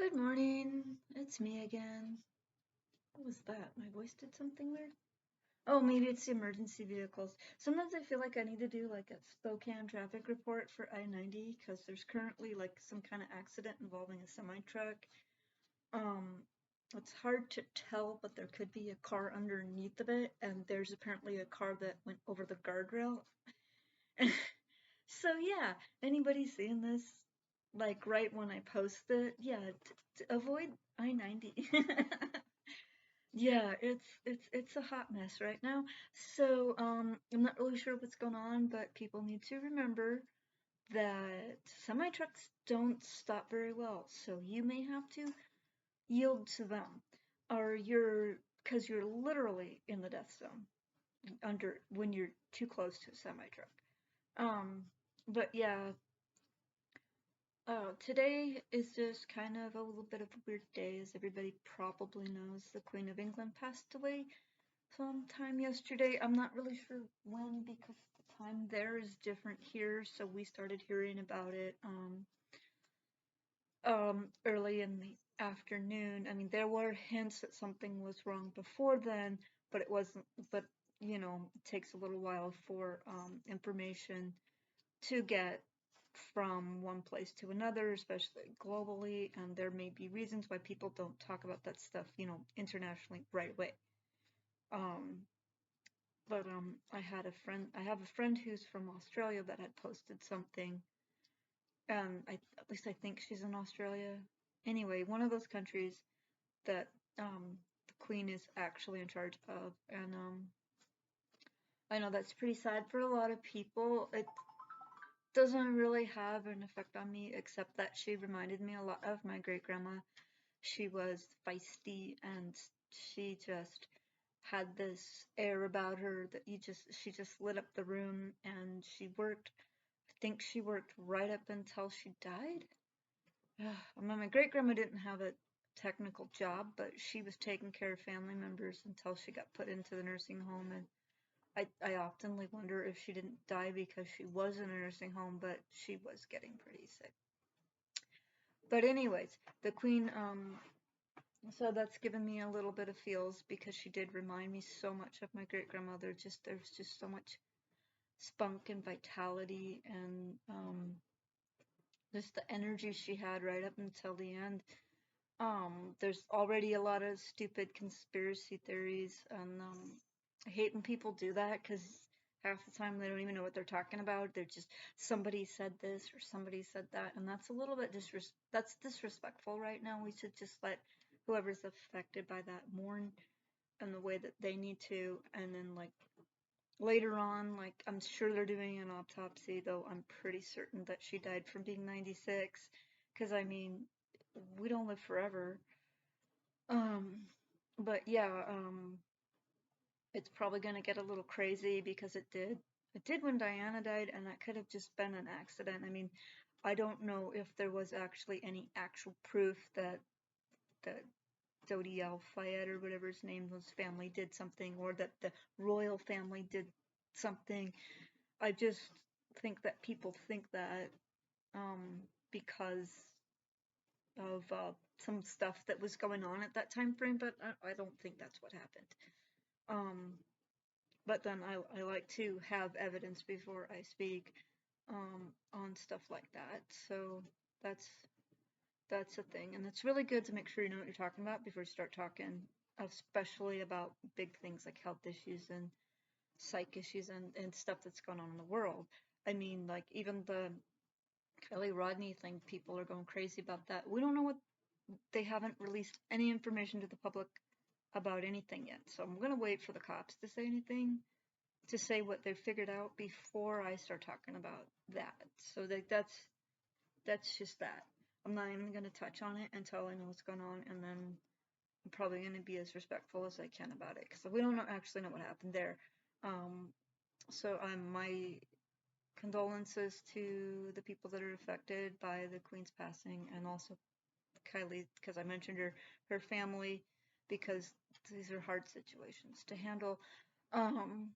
Good morning. It's me again. What was that? My voice did something weird? Oh, maybe it's the emergency vehicles. Sometimes I feel like I need to do like a Spokane traffic report for I-90 because there's currently like some kind of accident involving a semi truck. Um, it's hard to tell, but there could be a car underneath of it, and there's apparently a car that went over the guardrail. So yeah, anybody seeing this, like right when I post it, yeah, avoid I-90. Yeah, it's a hot mess right now. So I'm not really sure what's going on, but people need to remember that semi trucks don't stop very well. So you may have to yield to them, or because you're literally in the death zone under when you're too close to a semi truck. Um, but yeah, today is just kind of a little bit of a weird day, as everybody probably knows. The Queen of England passed away sometime yesterday. I'm not really sure when because the time there is different here, so we started hearing about it early in the afternoon. I mean, there were hints that something was wrong before then, but it wasn't. But it takes a little while for information to get from one place to another, especially globally, and there may be reasons why people don't talk about that stuff, internationally right away. Um, but I have a friend who's from Australia that had posted something, at least I think she's in Australia. Anyway, one of those countries that the Queen is actually in charge of, and I know that's pretty sad for a lot of people. It doesn't really have an effect on me, except that she reminded me a lot of my great grandma. She was feisty and she just had this air about her that she just lit up the room, and I think she worked right up until she died. I mean, my great grandma didn't have a technical job, but she was taking care of family members until she got put into the nursing home. And I oftenly wonder if she didn't die because she was in a nursing home, but she was getting pretty sick. But anyways, the Queen, so that's given me a little bit of feels because she did remind me so much of my great grandmother. There's just so much spunk and vitality, and just the energy she had right up until the end. There's already a lot of stupid conspiracy theories, and I hate when people do that because half the time they don't even know what they're talking about. They're just somebody said this or somebody said that, and that's a little bit that's disrespectful right now. We should just let whoever's affected by that mourn in the way that they need to, and then like later on, like I'm sure they're doing an autopsy, though I'm pretty certain that she died from being 96, because I mean, we don't live forever. Um, but yeah, it's probably gonna get a little crazy because it did. It did when Diana died, and that could have just been an accident. I mean, I don't know if there was actually any actual proof that Dodi Al Fayed or whatever his name was family did something, or that the royal family did something. I just think that people think that because of some stuff that was going on at that time frame, but I don't think that's what happened. Um, but then I like to have evidence before I speak on stuff like that. So that's that's a thing, and it's really good to make sure you know what you're talking about before you start talking, especially about big things like health issues and psych issues and stuff that's going on in the world. I mean, like even the Kelly Rodney thing, people are going crazy about that. We don't know what they haven't released any information to the public about anything yet. So I'm gonna wait for the cops to say anything, to say what they've figured out before I start talking about that. So that's just that. I'm not even gonna touch on it until I know what's going on, and then I'm probably gonna be as respectful as I can about it because we don't actually know what happened there. Um, so my condolences to the people that are affected by the Queen's passing, and also Kylie, because I mentioned her family, because these are hard situations to handle. Um,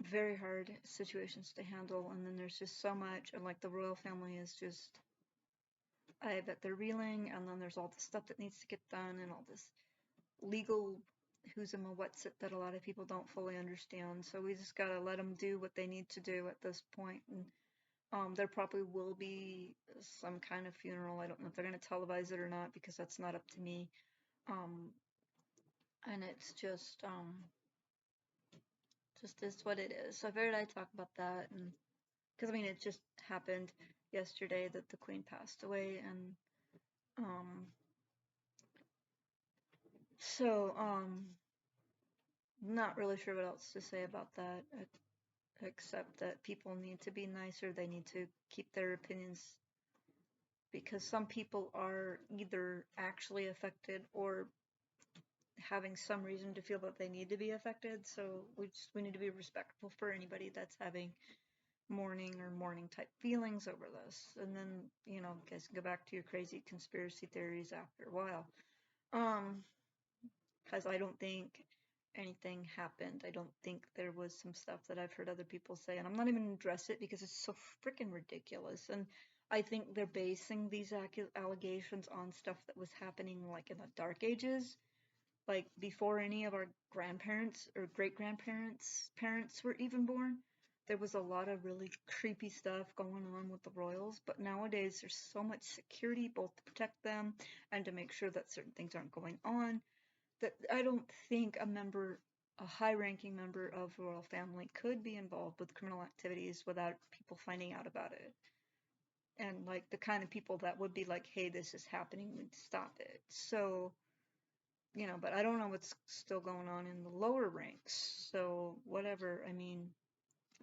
Very hard situations to handle, and then there's just so much, and like the royal family is just I bet they're reeling, and then there's all the stuff that needs to get done and all this legal who's in my what's it that a lot of people don't fully understand. So we just gotta let them do what they need to do at this point. And there probably will be some kind of funeral. I don't know if they're gonna televise it or not because that's not up to me. Um, and it's just is what it is. So I figured I'd talk about that, and because I mean it just happened yesterday that the Queen passed away, and um, so not really sure what else to say about that, except that people need to be nicer. They need to keep their opinions because some people are either actually affected or having some reason to feel that they need to be affected. So we need to be respectful for anybody that's having mourning or mourning type feelings over this. And then, you know, guys can go back to your crazy conspiracy theories after a while. Um, because I don't think anything happened. I don't think there was some stuff that I've heard other people say, and I'm not even gonna address it because it's so freaking ridiculous. And I think they're basing these allegations on stuff that was happening like in the dark ages, like before any of our grandparents or great grandparents' parents were even born. There was a lot of really creepy stuff going on with the royals, but nowadays there's so much security both to protect them and to make sure that certain things aren't going on that I don't think a high-ranking member of the royal family could be involved with criminal activities without people finding out about it. And like the kind of people that would be like, hey, this is happening, we'd stop it. So, you know, but I don't know what's still going on in the lower ranks. So whatever, I mean,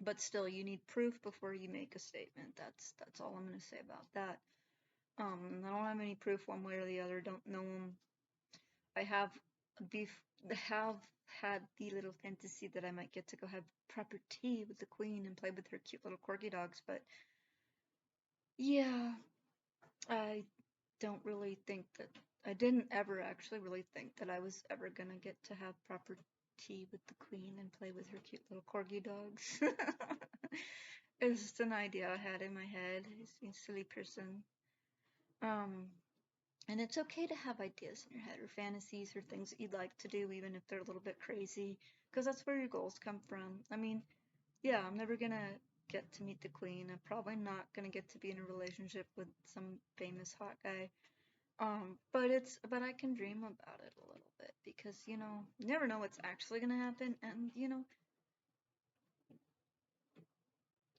but still you need proof before you make a statement. That's all I'm gonna say about that. I don't have any proof one way or the other, don't know them. I have had the little fantasy that I might get to go have proper tea with the queen and play with her cute little corgi dogs, but yeah, I don't really think that I didn't ever actually really think that I was ever gonna get to have proper tea with the queen and play with her cute little corgi dogs. It's just an idea I had in my head. He's a silly person. Um, And it's okay to have ideas in your head or fantasies or things that you'd like to do, even if they're a little bit crazy, because that's where your goals come from. I mean, yeah, I'm never gonna get to meet the queen. I'm probably not gonna get to be in a relationship with some famous hot guy. But I can dream about it a little bit because, you never know what's actually gonna happen, and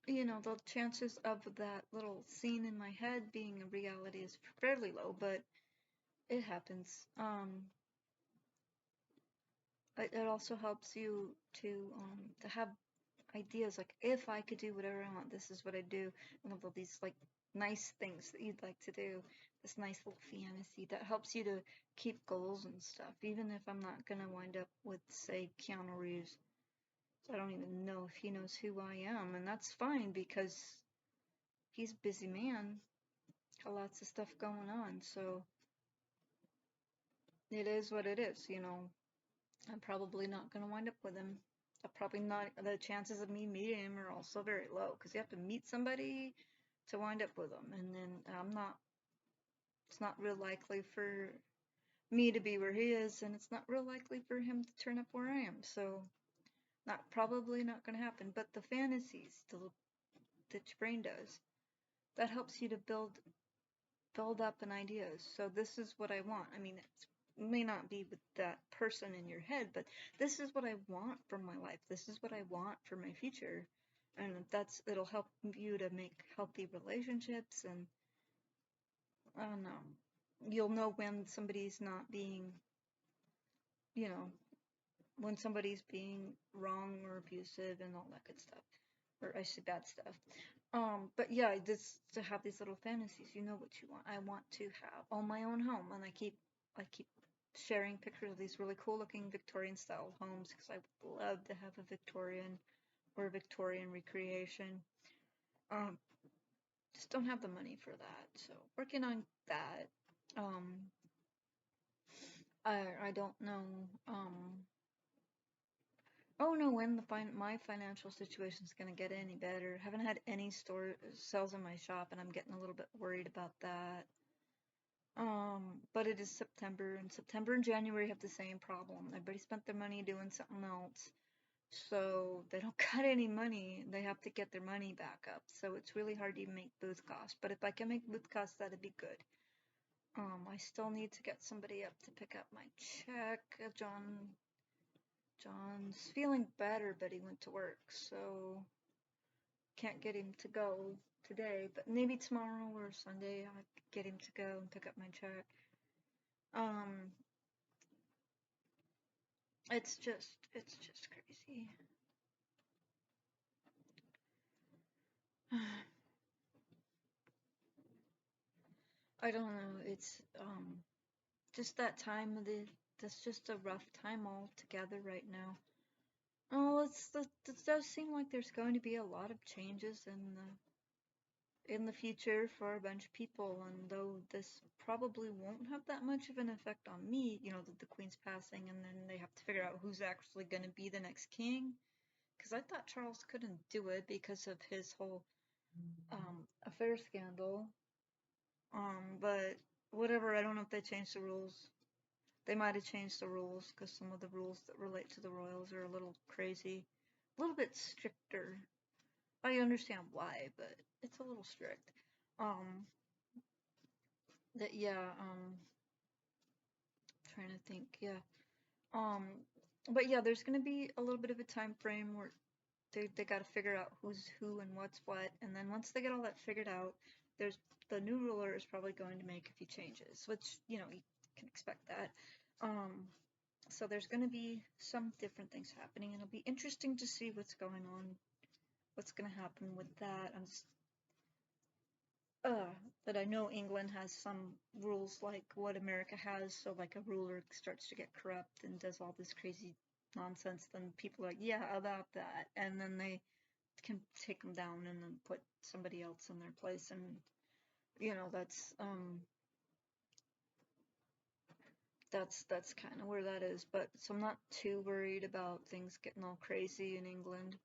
the chances of that little scene in my head being a reality is fairly low, but it happens. It also helps you to have ideas like if I could do whatever I want, this is what I'd do, and all these like nice things that you'd like to do. This nice little fantasy that helps you to keep goals and stuff, even if I'm not gonna wind up with, say, Keanu Reeves. So I don't even know if he knows who I am, and that's fine because he's a busy man, got lots of stuff going on. So it is what it is. I'm probably not going to wind up with him. Probably not. The chances of me meeting him are also very low because you have to meet somebody to wind up with them, and then I'm not. It's not real likely for me to be where he is, and it's not real likely for him to turn up where I am. So, probably not going to happen. But the fantasies that your brain does, that helps you to build up an idea. So this is what I want. I mean, it may not be with that person in your head, but this is what I want for my life. This is what I want for my future. And it'll help you to make healthy relationships, and I don't know. You'll know when somebody's not being, you know, when somebody's being wrong or abusive and all that good stuff. Or I say bad stuff. But yeah, this to have these little fantasies, you know what you want. I want to have on my own home, and I keep sharing pictures of these really cool looking Victorian style homes because I would love to have a Victorian or a Victorian recreation. Um, just don't have the money for that, so working on that. Um, I don't know. I don't know when my financial situation is gonna get any better. Haven't had any store sales in my shop, and I'm getting a little bit worried about that. But it is September, and September and January have the same problem. Everybody spent their money doing something else, so they don't got any money. They have to get their money back up. So it's really hard to even make booth costs. But if I can make booth costs, that'd be good. I still need to get somebody up to pick up my check. John's feeling better, but he went to work, so can't get him to go today. But maybe tomorrow or Sunday I'll get him to go and pick up my check. Um, it's just crazy. I don't know. It's just that time of the. That's just a rough time altogether right now. Oh, it does seem like there's going to be a lot of changes in the future for a bunch of people, and though this probably won't have that much of an effect on me, you know, the queen's passing, and then they have to figure out who's actually going to be the next king. Because I thought Charles couldn't do it because of his whole affair scandal. But whatever, I don't know if they changed the rules. They might have changed the rules because some of the rules that relate to the royals are a little crazy, a little bit stricter. I understand why, but it's a little strict. Um, that yeah. Trying to think, yeah. Um, but yeah, there's gonna be a little bit of a time frame where they got to figure out who's who and what's what, and then once they get all that figured out, there's the new ruler is probably going to make a few changes, which you know you can expect that. Um, so there's going to be some different things happening, and it'll be interesting to see what's going on, what's going to happen with that. I'm just that I know England has some rules like what America has, so like a ruler starts to get corrupt and does all this crazy nonsense, then people are like, yeah, about that, and then they can take them down and then put somebody else in their place, and you know that's kind of where that is. But so I'm not too worried about things getting all crazy in England.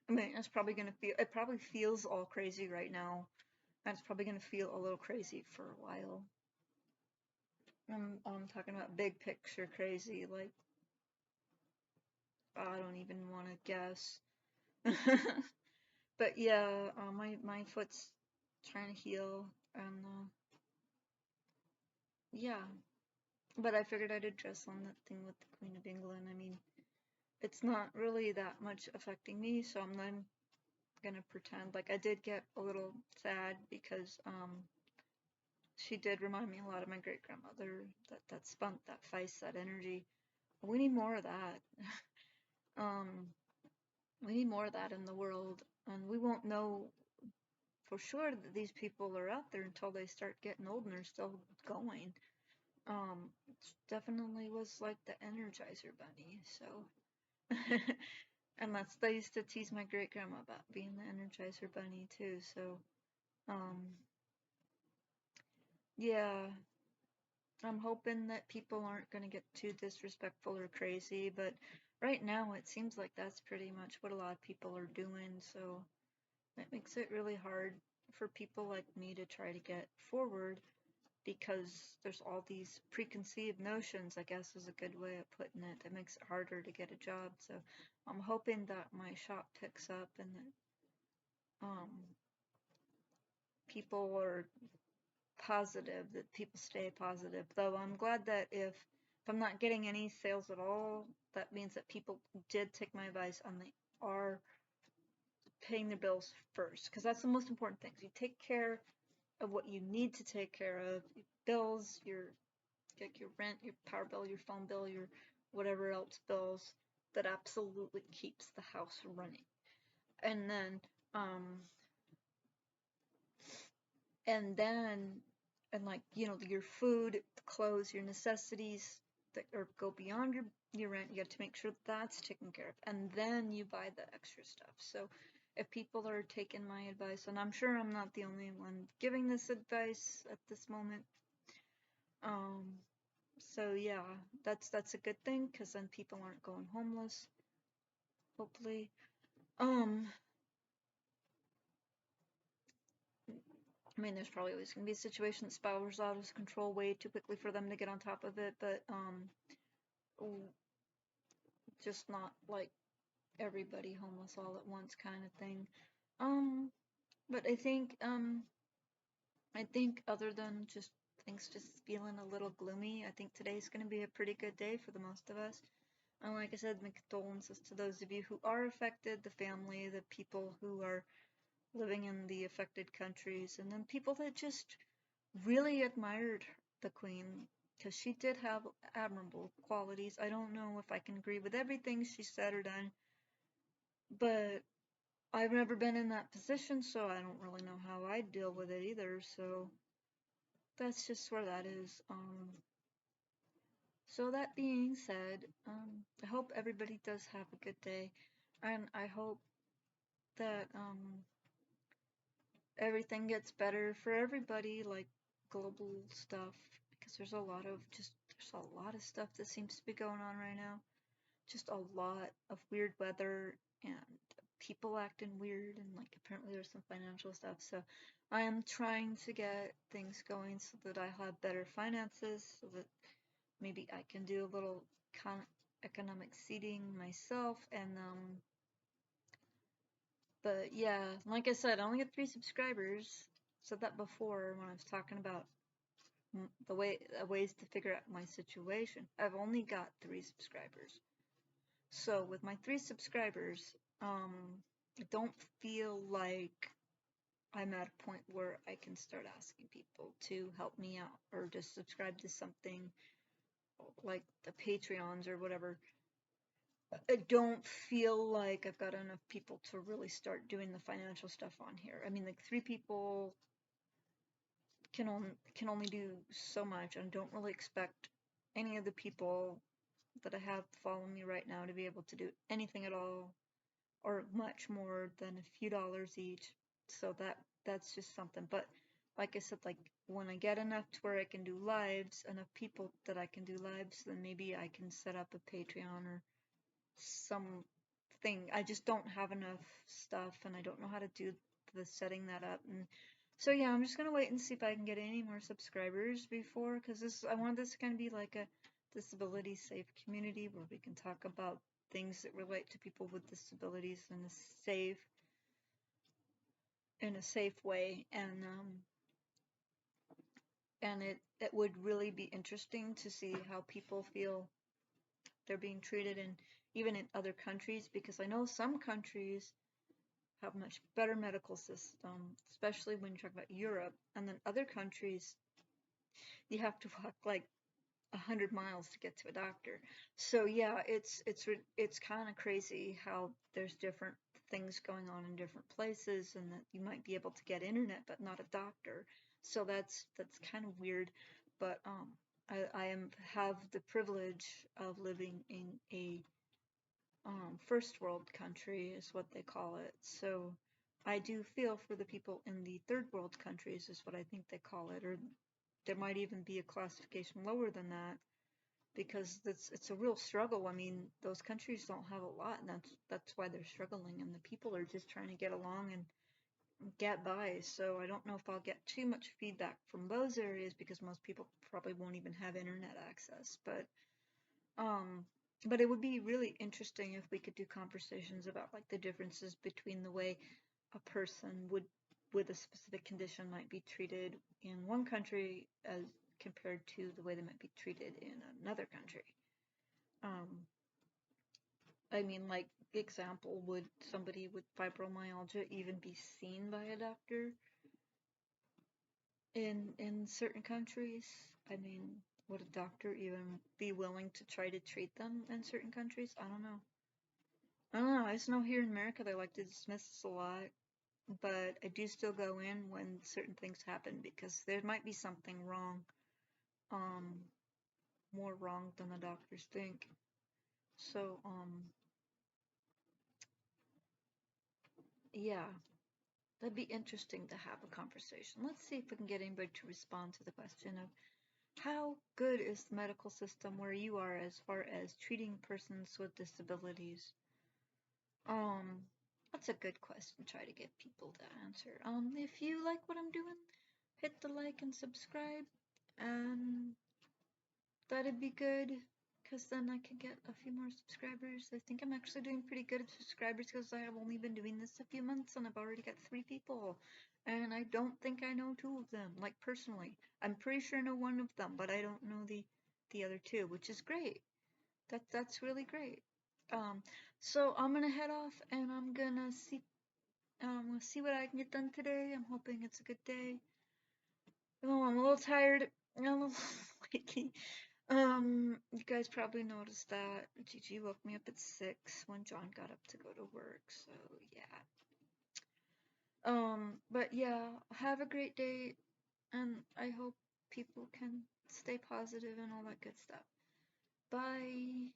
I mean, it's probably gonna feel it probably feels all crazy right now, and it's probably gonna feel a little crazy for a while. I'm talking about big picture crazy, like I don't even want to guess. But yeah, my foot's trying to heal, and yeah. But I figured I'd address on that thing with the Queen of England. I mean, it's not really that much affecting me, so I'm not gonna pretend. Like I did get a little sad because she did remind me a lot of my great grandmother. That spunk, that feist, that energy. We need more of that. um, we need more of that in the world, and we won't know for sure that these people are out there until they start getting old and they're still going. It definitely was like the Energizer Bunny. So, and they used to tease my great grandma about being the Energizer Bunny too. So, um, yeah, I'm hoping that people aren't gonna get too disrespectful or crazy. But right now, it seems like that's pretty much what a lot of people are doing. So it makes it really hard for people like me to try to get forward because there's all these preconceived notions, I guess is a good way of putting it. It makes it harder to get a job. So I'm hoping that my shop picks up and that people are positive, that people stay positive. Though I'm glad that if I'm not getting any sales at all, that means that people did take my advice and they are paying their bills first, because that's the most important thing. You take care of what you need to take care of, your bills, your rent, your power bill, your phone bill, your whatever else bills that absolutely keeps the house running. And then and then and like, you know, your food, clothes, your necessities that or go beyond your rent, you got to make sure that's taken care of. And then you buy the extra stuff. So if people are taking my advice, and I'm sure I'm not the only one giving this advice at this moment, um, so yeah, that's a good thing because then people aren't going homeless, hopefully. Um, I mean, there's probably always going to be a situation that spirals out of control way too quickly for them to get on top of it, but just not like everybody homeless all at once kind of thing. Um, but I think other than just things just feeling a little gloomy, I think today's going to be a pretty good day for the most of us. And like I said, my condolences to those of you who are affected, the family, the people who are living in the affected countries, and then people that just really admired the Queen because she did have admirable qualities. I don't know if I can agree with everything she said or done, but I've never been in that position, so I don't really know how I'd deal with it either. So that's just where that is. So that being said, I hope everybody does have a good day, and I hope that everything gets better for everybody, like global stuff, because there's a lot of stuff that seems to be going on right now. Just a lot of weird weather and people acting weird, and like apparently there's some financial stuff. So I am trying to get things going so that I have better finances, so that maybe I can do a little economic seeding myself. And but yeah, like I said, I only get 3 subscribers. Said that before when I was talking about the ways to figure out my situation. I've only got 3 subscribers. So with my 3 subscribers, I don't feel like I'm at a point where I can start asking people to help me out or just subscribe to something like the Patreons or whatever. I don't feel like I've got enough people to really start doing the financial stuff on here. I mean, like 3 people can only do so much, and don't really expect any of the people that I have following me right now to be able to do anything at all or much more than a few dollars each. So that's just something. But like I said, like when I get enough to where I can do lives, enough people that I can do lives, then maybe I can set up a Patreon or something. I just don't have enough stuff and I don't know how to do the setting that up. And so yeah, I'm just gonna wait and see if I can get any more subscribers before, because I want this to kind of be like a disability safe community where we can talk about things that relate to people with disabilities in a safe way. And it would really be interesting to see how people feel they're being treated, and even in other countries, because I know some countries have much better medical system, especially when you talk about Europe, and then other countries you have to walk like 100 miles to get to a doctor. So yeah, it's kind of crazy how there's different things going on in different places, and that you might be able to get internet but not a doctor. So that's kind of weird. But have the privilege of living in a first world country is what they call it. So I do feel for the people in the third world countries is what I think they call it, or there might even be a classification lower than that, because it's a real struggle. I mean, those countries don't have a lot, and that's why they're struggling, and the people are just trying to get along and get by. So I don't know if I'll get too much feedback from those areas because most people probably won't even have internet access. Um, but it would be really interesting if we could do conversations about like the differences between the way a person would with a specific condition might be treated in one country as compared to the way they might be treated in another country. Um, I mean, like example, would somebody with fibromyalgia even be seen by a doctor in certain countries? I mean, would a doctor even be willing to try to treat them in certain countries? I don't know. I don't know. I just know here in America they like to dismiss us a lot, but I do still go in when certain things happen because there might be something wrong, um, more wrong than the doctors think. So, yeah, that'd be interesting to have a conversation. Let's see if we can get anybody to respond to the question of how good is the medical system where you are as far as treating persons with disabilities? Um, that's a good question to try to get people to answer. If you like what I'm doing, hit the like and subscribe, and that'd be good, because then I can get a few more subscribers. I think I'm actually doing pretty good at subscribers because I have only been doing this a few months and I've already got 3 people. And I don't think I know 2 of them, like personally. I'm pretty sure I know 1 of them, but I don't know the other 2, which is great. That's really great. Um, so I'm gonna head off and I'm gonna see what I can get done today. I'm hoping it's a good day. Oh, I'm a little tired. I'm a little flaky. You guys probably noticed that Gigi woke me up at 6 when John got up to go to work, so yeah. But yeah, have a great day, and I hope people can stay positive and all that good stuff. Bye.